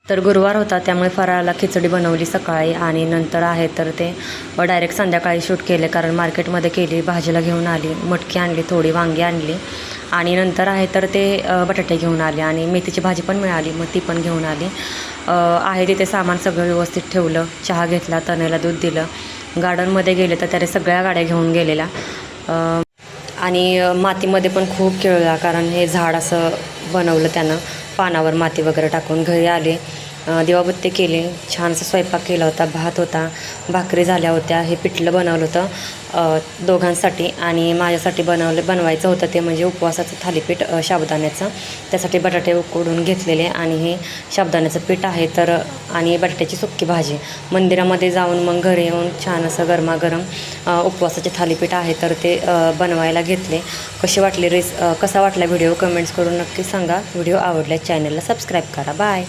तर गुरुवार होता त्यामुळे फराळाला खिचडी बनवली सकाळी आणि नंतर आहे तर ते डायरेक्ट संध्याकाळी शूट केले, कारण मार्केटमध्ये केली, भाजीला घेऊन आली, मटकी आणली, थोडी वांगी आणली आणि नंतर आहे तर ते बटाटे घेऊन आले आणि मेथीची भाजी पण मिळाली, मग ती पण घेऊन आली. आहे तिथे सामान सगळं व्यवस्थित ठेवलं, चहा घेतला, तनेला दूध दिलं. गार्डनमध्ये गेले तर त्याने सगळ्या गाड्या घेऊन गेलेल्या आणि मातीमध्ये पण खूप खेळला, कारण हे झाड असं बनवलं त्यानं, पानावर माती वगैरे टाकून. घरी आले, दिवाबत्ती केली, छान असं स्वयंपाक केला होता, भात होता, भाकरी झाल्या होत्या. हे पिठलं बनवलं होतं दोघांसाठी आणि माझ्यासाठी बनवायचं होतं ते म्हणजे उपवासाचं थालीपीठ साबुदाण्याचं. त्यासाठी बटाटे उकडून घेतलेले आणि हे साबुदाण्याचं पीठ आहे तर आणि बटाट्याची सुक्की भाजी. मंदिरामध्ये जाऊन मग घरी येऊन छान असं गरमागरम उपवासाचे थालीपीठ आहे तर ते बनवायला घेतले. कसा वाटला व्हिडिओ कमेंट्स करून नक्की सांगा. व्हिडिओ आवडल्यास चॅनलला सबस्क्राईब करा. बाय.